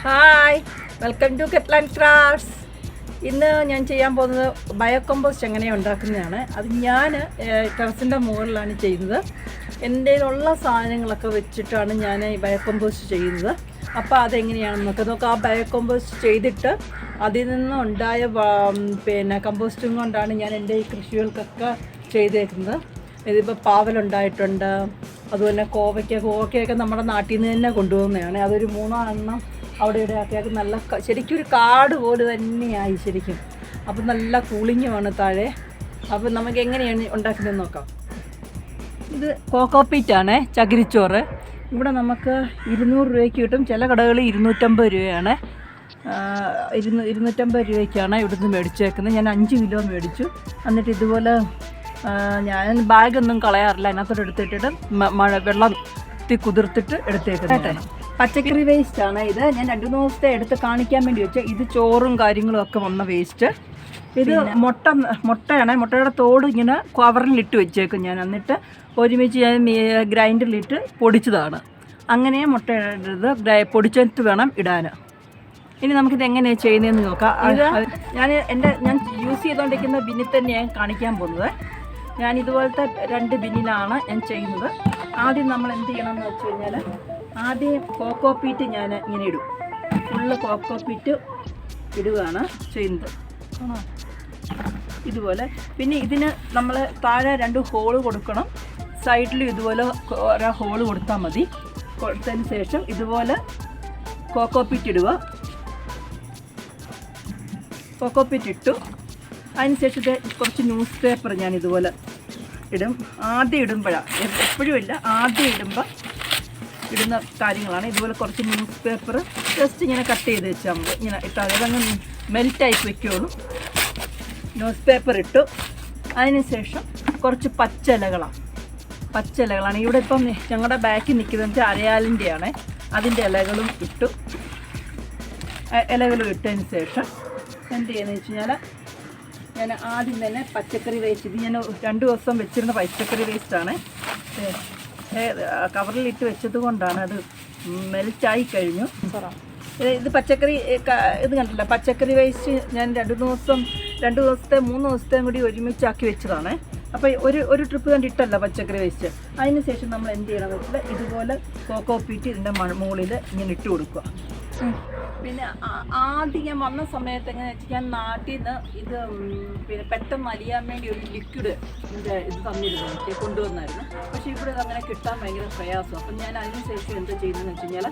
Hi, welcome to Kettle&Krafts. ഇന്ന് ഞാൻ ചെയ്യാൻ പോകുന്നത് ബയോ-കമ്പോസ്റ്റ് എങ്ങനെയാണ് ഉണ്ടാക്കുന്നതാണ്. അത് ഞാൻ ടെറസിൻ്റെ മുകളിലാണ് ചെയ്യുന്നത്. എൻ്റെ ഉള്ള സാധനങ്ങളൊക്കെ വെച്ചിട്ടാണ് ഞാൻ ഈ ബയോ-കമ്പോസ്റ്റ് ചെയ്യുന്നത്. അപ്പോൾ അതെങ്ങനെയാണെന്നൊക്കെ നോക്കാം. ആ ബയോ-കമ്പോസ്റ്റ് ചെയ്തിട്ട് അതിൽ നിന്നുണ്ടായ കമ്പോസ്റ്റും കൊണ്ടാണ് ഞാൻ എൻ്റെ ഈ കൃഷികൾക്കൊക്കെ ചെയ്തേക്കുന്നത്. ഇതിപ്പോൾ പാവലുണ്ടായിട്ടുണ്ട്, അതുപോലെ കോവയ്ക്കൊക്കെ നമ്മുടെ നാട്ടിൽ നിന്ന് തന്നെ കൊണ്ടുപോകുന്നതാണ്. അതൊരു 3 എണ്ണം അവിടെ ഇവിടെ ആക്കിയാൽ നല്ല ശരിക്കും ഒരു കാട് പോലെ തന്നെയായി ശരിക്കും. അപ്പം നല്ല കൂളിങ്ങുമാണ് താഴെ. അപ്പം നമുക്ക് എങ്ങനെയാണ് ഉണ്ടാക്കുന്നതെന്ന് നോക്കാം. ഇത് കോക്കോപ്പീറ്റാണ്, ചകിരിച്ചോറ്. ഇവിടെ നമുക്ക് 200 രൂപയ്ക്ക് കിട്ടും. ചില കടകളിൽ 250 രൂപയാണ്. 250 രൂപയ്ക്കാണ് ഇവിടുന്ന് മേടിച്ചേക്കുന്നത്. ഞാൻ 5 കിലോ മേടിച്ചു. എന്നിട്ട് ഇതുപോലെ ഞാൻ ബാഗൊന്നും കളയാറില്ല, അതിനകത്തോട്ട് എടുത്തിട്ടിട്ട് വെള്ളം കുതിർത്തിട്ട് എടുത്തേക്കുന്നത്. പച്ചക്കറി വേസ്റ്റാണ് ഇത്. ഞാൻ 2 ദിവസത്തെ എടുത്ത് കാണിക്കാൻ വേണ്ടി വെച്ചാൽ ഇത് ചോറും കാര്യങ്ങളും ഒക്കെ വന്ന വേസ്റ്റ്. ഇത് മുട്ടയാണ്. മുട്ടയുടെ തോട് ഇങ്ങനെ കവറിലിട്ട് വെച്ചേക്കും ഞാൻ. എന്നിട്ട് ഒരുമിച്ച് ഞാൻ ഗ്രൈൻഡറിലിട്ട് പൊടിച്ചതാണ്. അങ്ങനെ മുട്ടയുടെ പൊടിച്ചിട്ട് വേണം ഇടാൻ. ഇനി നമുക്കിത് എങ്ങനെയാണ് ചെയ്യുന്നതെന്ന് നോക്കാം. ഇത് ഞാൻ യൂസ് ചെയ്തുകൊണ്ടിരിക്കുന്ന ബിന്നിൽ തന്നെയാണ് കാണിക്കാൻ പോകുന്നത്. ഞാൻ ഇതുപോലത്തെ 2 ബിന്നിലാണ് ഞാൻ ചെയ്യുന്നത്. ആദ്യം നമ്മൾ എന്ത് ചെയ്യണമെന്ന് വെച്ച് കഴിഞ്ഞാൽ, ആദ്യം കോക്കോപ്പീറ്റ് ഞാൻ ഇങ്ങനെ ഇടും. ഫുള്ള് കോക്കോപ്പീറ്റ് ഇടുകയാണ് ചെയ്യുന്നത് ഇതുപോലെ. പിന്നെ ഇതിന് നമ്മൾ താഴെ 2 ഹോള് കൊടുക്കണം. സൈഡിലും ഇതുപോലെ ഓരോ ഹോള് കൊടുത്താൽ മതി. കൊടുത്തതിന് ശേഷം ഇതുപോലെ കോക്കോപ്പീറ്റ് ഇടുക. കോക്കോപ്പീറ്റ് ഇട്ടു. അതിനുശേഷം കുറച്ച് ന്യൂസ് പേപ്പർ ഞാൻ ഇതുപോലെ ഇടും. ആദ്യം ഇടുമ്പോഴാണ്, എപ്പോഴും ഇല്ല, ആദ്യം ഇടുമ്പോൾ ഇടുന്ന കാര്യങ്ങളാണ്. ഇതുപോലെ കുറച്ച് ന്യൂസ് പേപ്പർ ജസ്റ്റ് ഇങ്ങനെ കട്ട് ചെയ്ത് വെച്ചാൽ മതി. ഇങ്ങനെ ഇട്ടാൽ അതങ്ങ് മെൽറ്റായി വയ്ക്കുള്ളൂ. ന്യൂസ് പേപ്പർ ഇട്ടു. അതിനുശേഷം കുറച്ച് പച്ചിലകളാണ് ഇവിടെ ഇപ്പം ഞങ്ങളുടെ ബാക്കിൽ നിൽക്കുന്നത് വെച്ചാൽ അരയാലിൻ്റെയാണ്. അതിൻ്റെ ഇലകളും ഇട്ടു. ഇലകളും ഇട്ടതിന് ശേഷം എന്ത് ചെയ്യുന്നത് വെച്ച് കഴിഞ്ഞാൽ, ഞാൻ ആദ്യം തന്നെ പച്ചക്കറി വേസ്റ്റ്, ഇത് ഞാൻ 2 ദിവസം വെച്ചിരുന്ന പച്ചക്കറി വേസ്റ്റാണ്. കവറിലിട്ട് വെച്ചത് കൊണ്ടാണ് അത് മെൽറ്റായി കഴിഞ്ഞു. ഇത് പച്ചക്കറി ഇത് കണ്ടില്ല, പച്ചക്കറി വേസ്റ്റ് ഞാൻ 2 ദിവസത്തെ 3 ദിവസത്തെയും കൂടി ഒരുമിച്ചാക്കി വെച്ചതാണ്. അപ്പോൾ ഒരു ട്രിപ്പ് കണ്ടിട്ടല്ല പച്ചക്കറി വേസ്റ്റ്. അതിന് ശേഷം നമ്മൾ എന്ത് ചെയ്യണമെന്ന് വെച്ചാൽ, ഇതുപോലെ കോക്കോപ്പീറ്റ് ഇതിൻ്റെ മുകളിൽ ഇങ്ങനെ ഇട്ട് കൊടുക്കുക. പിന്നെ ആദ്യം ഞാൻ വന്ന സമയത്ത് എങ്ങനെയാ വെച്ചാൽ, ഞാൻ നാട്ടിൽ നിന്ന് ഇത് പെട്ടെന്ന് അലിയാൻ വേണ്ടി ഒരു ലിക്വിഡ് ഇത് തന്നിരുന്നു, എനിക്ക് കൊണ്ടുവന്നായിരുന്നു. പക്ഷേ ഇവിടെ അങ്ങനെ കിട്ടാൻ ഭയങ്കര പ്രയാസം. അപ്പം ഞാൻ അതിന് ശേഷം എന്താ ചെയ്യുന്നതെന്ന് വെച്ച് കഴിഞ്ഞാൽ,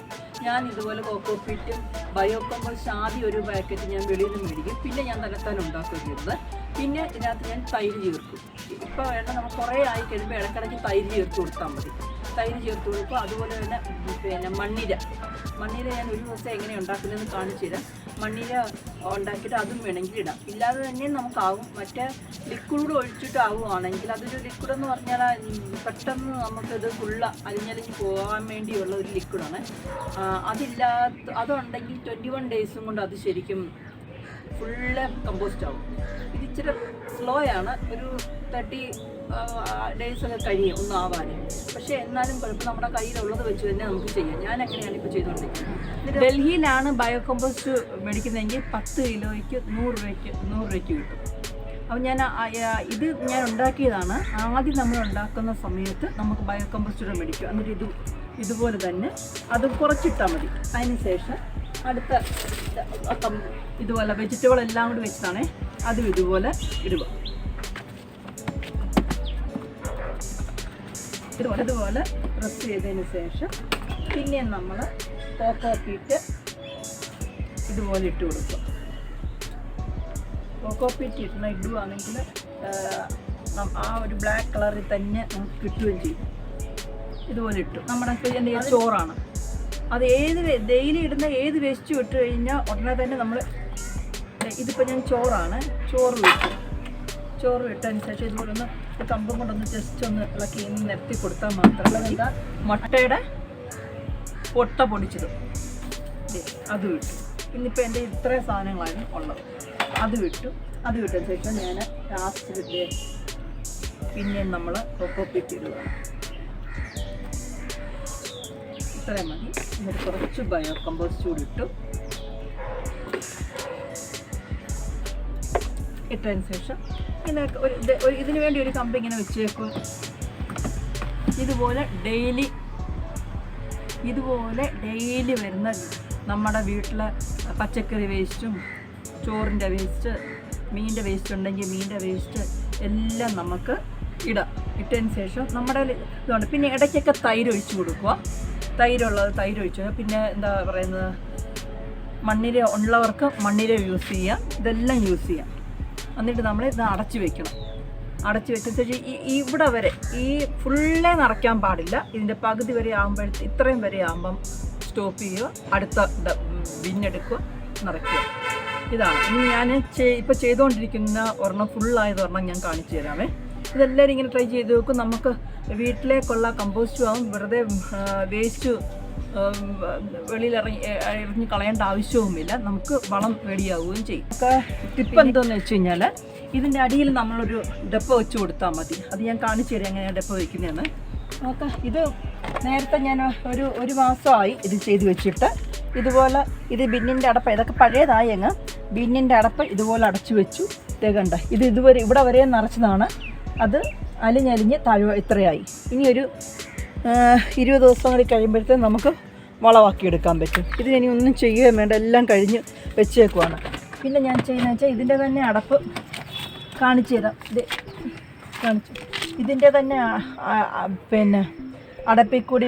ഞാൻ ഇതുപോലെ കോക്കോപ്പീറ്റും ബയോ-കമ്പോസ്റ്റ് ആദ്യം ഒരു പാക്കറ്റ് ഞാൻ വെളിയിൽ നിന്ന് മേടിക്കും. പിന്നെ ഞാൻ തന്നെത്താൻ ഉണ്ടാക്കുകയുള്ളത്. പിന്നെ ഇതിനകത്ത് ഞാൻ തൈര് ചേർക്കും. ഇപ്പോൾ വേണ്ട, നമ്മൾ കുറേ ആയി കഴിയുമ്പോൾ ഇടയ്ക്കിടയ്ക്ക് തൈര് ചേർത്ത് കൊടുത്താൽ മതി. തൈര് ചേർത്ത് കൊടുക്കും. അതുപോലെ തന്നെ മണ്ണിര ഞാൻ ഒരു ദിവസം എങ്ങനെ ഉണ്ടാക്കുന്നതെന്ന് കാണിച്ചു തരാം. മണ്ണിര ഉണ്ടാക്കിയിട്ട് അതും വേണമെങ്കിൽ ഇടാം. ഇല്ലാതെ തന്നെ നമുക്കാവും. മറ്റേ ലിക്വിഡ് ഒഴിച്ചിട്ട് ആവുകയാണെങ്കിൽ, അതൊരു ലിക്വിഡ് എന്ന് പറഞ്ഞാൽ പെട്ടെന്ന് നമുക്കിത് ഫുള്ള് അലിഞ്ഞലിഞ്ഞ് പോകാൻ വേണ്ടിയുള്ള ഒരു ലിക്വിഡാണ്. അതുണ്ടെങ്കിൽ 21 ഡേയ്സും കൊണ്ട് അത് ശരിക്കും ഫുള്ള് കമ്പോസ്റ്റ് ആവും. ഇത് ഇച്ചിരി സ്ലോ ആണ്, ഒരു 30 ഡേയ്സ് ഒക്കെ കഴിയും ഒന്നും ആവാൻ. പക്ഷേ എന്നാലും കുഴപ്പം, നമ്മുടെ കയ്യിലുള്ളത് വെച്ച് തന്നെ നമുക്ക് ചെയ്യാം. ഞാൻ അങ്ങനെയാണ് ഇപ്പോൾ ചെയ്തുകൊണ്ടിരിക്കുന്നത്. ഡൽഹിയിലാണ് ബയോ-കമ്പോസ്റ്റ് മേടിക്കുന്നതെങ്കിൽ 10 കിലോയ്ക്ക് 100 രൂപയ്ക്ക് കിട്ടും. അപ്പോൾ ഇത് ഞാൻ ഉണ്ടാക്കിയതാണ്. ആദ്യം നമ്മൾ ഉണ്ടാക്കുന്ന സമയത്ത് നമുക്ക് ബയോ-കമ്പോസ്റ്റ് മേടിക്കും. എന്നിട്ട് ഇതുപോലെ തന്നെ അത് കുറച്ചിട്ടാൽ മതി. അതിന് ശേഷം അടുത്ത ഇതുപോലെ വെജിറ്റബിൾ എല്ലാം കൂടി വെച്ചിട്ടാണ് അതും ഇതുപോലെ ഇടുക. ഇതുപോലെ പ്രസ് ചെയ്തതിന് ശേഷം പിന്നെ നമ്മൾ കോക്കോപ്പീറ്റ് ഇതുപോലെ ഇട്ട് കൊടുക്കുക. കോക്കോപ്പീറ്റ് ഇടുകയാണെങ്കിൽ ആ ഒരു ബ്ലാക്ക് കളറിൽ തന്നെ നമുക്ക് കിട്ടുകയും ചെയ്യും. ഇതുപോലെ ഇട്ടു. നമ്മുടെ എൻ്റെ ചോറാണ്. അത് ഡെയിലി ഇടുന്ന ഏത് വേസ്റ്റും ഇട്ട് കഴിഞ്ഞാൽ ഉടനെ തന്നെ നമ്മൾ, ഇതിപ്പോൾ ഞാൻ ചോറ് ഇട്ടതിന് ശേഷം ഇതുപോലെ ഒന്ന് കമ്പും കൊണ്ടൊന്ന് ജസ്റ്റ് ഒന്ന് ഇളക്കി നിരത്തി കൊടുത്താൽ മാത്രമല്ല, എന്താ മുട്ടയുടെ പൊട്ട പൊടിച്ചതും അത് വിട്ടു. ഇന്നിപ്പോൾ എൻ്റെ ഇത്രയും സാധനങ്ങളായിരുന്നു ഉള്ളത്. അത് വിട്ടതിന് ശേഷം ഞാൻ ലാസ്റ്റ് പിന്നെ നമ്മൾ കോക്കോപ്പീറ്റ് ഇടുക. ഇത്രയും മതി. എന്നിട്ട് കുറച്ച് ബയോ-കമ്പോസ്റ്റ് കൂടി ഇട്ടു. ഇട്ടതിന് ശേഷം ഇങ്ങനെ ഇതിന് വേണ്ടി ഒരു കമ്പ് ഇങ്ങനെ വെച്ചേക്കും. ഇതുപോലെ ഡെയിലി വരുന്ന നമ്മുടെ വീട്ടിലെ പച്ചക്കറി വേസ്റ്റും ചോറിൻ്റെ വേസ്റ്റ്, മീനിൻ്റെ വേസ്റ്റ് ഉണ്ടെങ്കിൽ മീനിൻ്റെ വേസ്റ്റ് എല്ലാം നമുക്ക് ഇട്ടതിന് ശേഷം നമ്മുടെ ഇതുണ്ട്. പിന്നെ ഇടയ്ക്കൊക്കെ തൈര് ഒഴിച്ച് കൊടുക്കുക. തൈരുള്ളത് തൈര് ഒഴിച്ച്, പിന്നെ എന്താ പറയുന്നത്, മണ്ണിര ഉള്ളവർക്ക് മണ്ണിര യൂസ് ചെയ്യാം. ഇതെല്ലാം യൂസ് ചെയ്യാം. എന്നിട്ട് നമ്മൾ ഇത് അടച്ച് വെക്കണം. അടച്ച് വെച്ചിട്ട് ഇവിടെ വരെ ഈ ഫുള്ളേ നിറയ്ക്കാൻ പാടില്ല. ഇതിൻ്റെ പകുതി വരെ ആകുമ്പോഴത്തെ ഇത്രയും വരെ ആകുമ്പം സ്റ്റോപ്പ് ചെയ്യുക, അടുത്ത ബിന്നെടുക്കുക, നിറയ്ക്കുക. ഇതാണ് ഇനി ഞാൻ ഇപ്പോൾ ചെയ്തുകൊണ്ടിരിക്കുന്ന ഒരെണ്ണം ഫുള്ളായത് ഒരെണ്ണം ഞാൻ കാണിച്ചു തരാമേ. ഇതെല്ലാവരും ഇങ്ങനെ ട്രൈ ചെയ്ത് നോക്കും. നമുക്ക് വീട്ടിലേക്കുള്ള കമ്പോസ്റ്റും ആവും, വെറുതെ വേസ്റ്റ് വെളിയിൽ എറിഞ്ഞ് കളയേണ്ട ആവശ്യവുമില്ല. നമുക്ക് വളം റെഡിയാവുകയും ചെയ്യും. ടിപ്പ് എന്താണെന്ന് വെച്ച് കഴിഞ്ഞാൽ ഇതിൻ്റെ അടിയിൽ നമ്മളൊരു ഡെപ്പ വെച്ച് കൊടുത്താൽ മതി. അത് ഞാൻ കാണിച്ചു തരാം എങ്ങനെയാണ് ഡെപ്പ വയ്ക്കുന്നതെന്ന്. നോക്കാം. ഇത് നേരത്തെ ഞാൻ ഒരു മാസമായി ഇത് ചെയ്ത് വെച്ചിട്ട്. ഇതുപോലെ ഇത് ബിന്നിൻ്റെ അടപ്പ്, ഇതൊക്കെ പഴയതായി അങ്ങ്. ബിന്നിൻ്റെ അടപ്പ് ഇതുപോലെ അടച്ചു വെച്ചു. കണ്ട, ഇത് ഇവിടെ വരെ നിറച്ചതാണ്. അത് അലിഞ്ഞലിഞ്ഞ് താഴെ ഇത്രയായി. ഇനി ഒരു 20 ദിവസം കൂടി കഴിയുമ്പോഴത്തേക്കും നമുക്ക് വളമാക്കി എടുക്കാൻ പറ്റും. ഇതിനി ഒന്നും ചെയ്യുകയും വേണ്ട, എല്ലാം കഴിഞ്ഞ് വെച്ചേക്കുവാണ്. പിന്നെ ഞാൻ ചെയ്യുന്നത് വെച്ചാൽ ഇതിൻ്റെ തന്നെ അടപ്പ് കാണിച്ചു തരാം. ഇതിൻ്റെ തന്നെ പിന്നെ അടപ്പിൽ കൂടി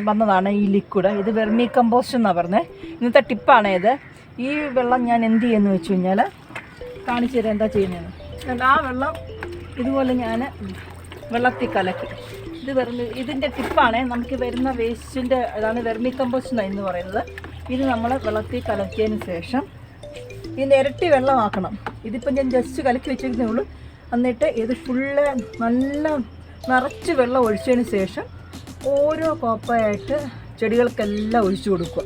വന്നതാണ് ഈ ലിക്വിഡ്. ഇത് വെർമി കമ്പോസ്റ്റ് എന്നാണ് പറഞ്ഞത്. ഇന്നത്തെ ടിപ്പാണ് ഇത്. ഈ വെള്ളം ഞാൻ എന്ത് ചെയ്യുമെന്ന് വെച്ച് കഴിഞ്ഞാൽ കാണിച്ചു തരാം എന്താ ചെയ്യുന്നതെന്ന്. ആ വെള്ളം ഇതുപോലെ ഞാൻ വെള്ളത്തിൽ കലക്കി, ഇതിൻ്റെ ടിപ്പാണ്. നമുക്ക് വരുന്ന വേസ്റ്റിൻ്റെ അതാണ് വെർമി കമ്പോസ്റ്റ് എന്ന് പറയുന്നത്. ഇത് നമ്മൾ വെള്ളത്തിൽ കലക്കിയതിന് ശേഷം ഇതിൻ്റെ ഇരട്ടി വെള്ളമാക്കണം. ഇതിപ്പം ഞാൻ ജസ്റ്റ് കലക്കി വെച്ചിരുന്നേ ഉള്ളൂ. എന്നിട്ട് ഇത് ഫുള്ള് നല്ല നിറച്ച് വെള്ളം ഒഴിച്ചതിന് ശേഷം ഓരോ കോപ്പയായിട്ട് ചെടികൾക്കെല്ലാം ഒഴിച്ചു കൊടുക്കുക.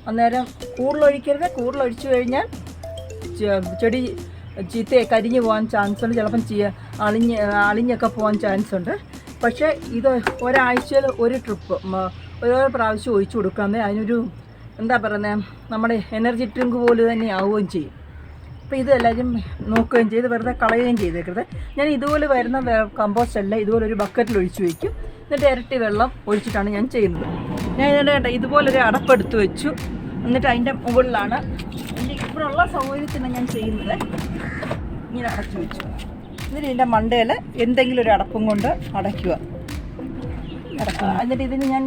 അന്നേരം കൂടുതലൊഴിക്കരുത്. കൂടുതലൊഴിച്ചു കഴിഞ്ഞാൽ ചെടി ചീത്തയെ കരിഞ്ഞു പോകാൻ ചാൻസ് ഉണ്ട്. ചിലപ്പം അളിഞ്ഞൊക്കെ പോകാൻ ചാൻസ് ഉണ്ട്. പക്ഷേ ഇത് ഒരാഴ്ചയിൽ ഒരു ട്രിപ്പ് ഓരോ പ്രാവശ്യം ഒഴിച്ചു കൊടുക്കാമെങ്കിൽ അതിനൊരു എന്താ പറയുന്നത്, നമ്മുടെ എനർജി ഡ്രിങ്ക് പോലെ തന്നെ ആവുകയും ചെയ്യും. അപ്പോൾ ഇത് എല്ലാവരും നോക്കുകയും ചെയ്ത് വെറുതെ കളയുകയും ചെയ്തേക്കരുത്. ഞാൻ ഇതുപോലെ വരുന്ന കമ്പോസ്റ്റ് എല്ലാം ഇതുപോലെ ഒരു ബക്കറ്റിൽ ഒഴിച്ചു വയ്ക്കും. എന്നിട്ട് ഇരട്ടി വെള്ളം ഒഴിച്ചിട്ടാണ് ഞാൻ ചെയ്യുന്നത്. ഞാൻ ഇതിൻ്റെ ഇതുപോലൊരു അടപ്പെടുത്ത് വെച്ചു. എന്നിട്ട് അതിൻ്റെ മുകളിലാണ് ഇവിടെയുള്ള സൗകര്യത്തിന് ഞാൻ ചെയ്യുന്നത്. ഇങ്ങനെ അടച്ചു വെച്ചു. എന്നിട്ട് ഇതിൻ്റെ മണ്ടയിൽ എന്തെങ്കിലും ഒരു അടപ്പും കൊണ്ട് അടയ്ക്കുക. എന്നിട്ട് ഇതിന് ഞാൻ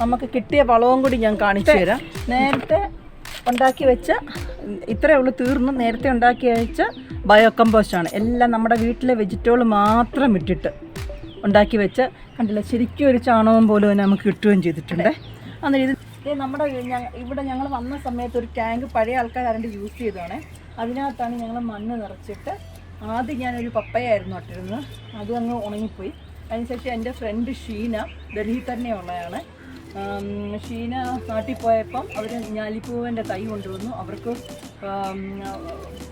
നമുക്ക് കിട്ടിയ വളവും കൂടി ഞാൻ കാണിച്ചു തരാം. നേരത്തെ ഉണ്ടാക്കി വെച്ച ഇത്രയേ ഉള്ളൂ, തീർന്നു. നേരത്തെ ഉണ്ടാക്കി വെച്ച ബയോ-കമ്പോസ്റ്റാണ്. എല്ലാം നമ്മുടെ വീട്ടിലെ വെജിറ്റബിൾ മാത്രം ഇട്ടിട്ട് ഉണ്ടാക്കി വെച്ച, കണ്ടില്ല, ശരിക്കും ഒരു ചാണകം പോലും നമുക്ക് കിട്ടുകയും ചെയ്തിട്ടുണ്ട്. അന്നേരം ഇത് നമ്മുടെ ഇവിടെ ഞങ്ങൾ വന്ന സമയത്ത് ഒരു ടാങ്ക് പഴയ ആൾക്കാർ ആരുടെ യൂസ് ചെയ്തതാണ്. അതിനകത്താണ് ഞങ്ങൾ മണ്ണ് നിറച്ചിട്ട്, ആദ്യം ഞാനൊരു പപ്പയായിരുന്നു ഇട്ടിരുന്നത്. അത് അങ്ങ് ഉണങ്ങിപ്പോയി. അതിനുശേഷം എൻ്റെ ഫ്രണ്ട് ഷീന, ഡൽഹി തന്നെ ഉള്ളതാണ്. ഷീന നാട്ടിൽ പോയപ്പം അവർ ഞാലിപ്പൂവിൻ്റെ തൈ കൊണ്ടുവന്നു. അവർക്ക്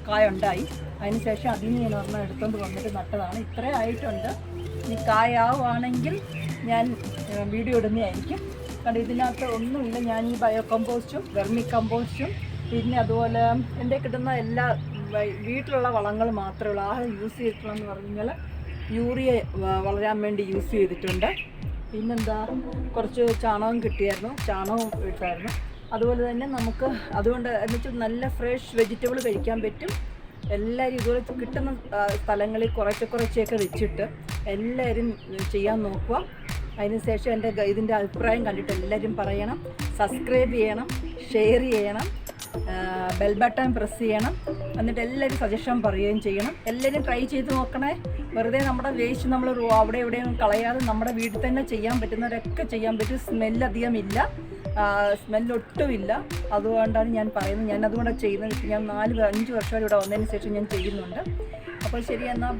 കായുണ്ടായി. അതിനുശേഷം അതിൽ നിന്ന് ഞാൻ ഒരെണ്ണം എടുത്തുകൊണ്ട് വന്നിട്ട് നട്ടതാണ്. ഇത്രയും ആയിട്ടുണ്ട്. ഇനി കായാവുകയാണെങ്കിൽ ഞാൻ വീഡിയോ ഇടുന്നതായിരിക്കും. കാരണം ഇതിനകത്ത് ഒന്നുമില്ല. ഞാൻ ഈ ബയോ-കമ്പോസ്റ്റും വെർമി കമ്പോസ്റ്റും പിന്നെ അതുപോലെ എൻ്റെ കിട്ടുന്ന എല്ലാ വീട്ടിലുള്ള വളങ്ങൾ മാത്രമേ ഉള്ളൂ. യൂസ് ചെയ്തിട്ടുള്ളതെന്ന് പറഞ്ഞാൽ യൂറിയ വളരാൻ വേണ്ടി യൂസ് ചെയ്തിട്ടുണ്ട്. പിന്നെന്താ, കുറച്ച് ചാണകം കിട്ടിയായിരുന്നു, ചാണകം ഇട്ടായിരുന്നു. അതുപോലെ തന്നെ നമുക്ക് അതുകൊണ്ട് എന്നുവെച്ചാൽ നല്ല ഫ്രഷ് വെജിറ്റബിൾ കഴിക്കാൻ പറ്റും. എല്ലാവരും ഇതുപോലെ കിട്ടുന്ന സ്ഥലങ്ങളിൽ കുറച്ചൊക്കെ വെച്ചിട്ട് എല്ലാവരും ചെയ്യാൻ നോക്കുക. അതിനുശേഷം ഇതിൻ്റെ അഭിപ്രായം കണ്ടിട്ട് എല്ലാവരും പറയണം. സബ്സ്ക്രൈബ് ചെയ്യണം, ഷെയർ ചെയ്യണം, ബെൽ ബട്ടൺ പ്രസ് ചെയ്യണം. എന്നിട്ട് എല്ലാവരും സജഷൻ പറയുകയും ചെയ്യണം. എല്ലാവരും ട്രൈ ചെയ്ത് നോക്കണേ. വെറുതെ നമ്മുടെ വേസ്റ്റ് നമ്മൾ അവിടെ എവിടെയും കളയാതെ നമ്മുടെ വീട്ടിൽ തന്നെ ചെയ്യാൻ പറ്റുന്നവരൊക്കെ ചെയ്യാൻ പറ്റും. സ്മെല്ലധികം ഇല്ല, സ്മെല്ലൊട്ടുമില്ല. അതുകൊണ്ടാണ് ഞാൻ പറയുന്നത്. ഞാൻ അതുകൊണ്ടാണ് ചെയ്യുന്നത്. ഞാൻ 4-5 വർഷം ഇവിടെ വന്നതിന് ശേഷം ഞാൻ ചെയ്യുന്നുണ്ട്. അപ്പോൾ ശരി, എന്നാൽ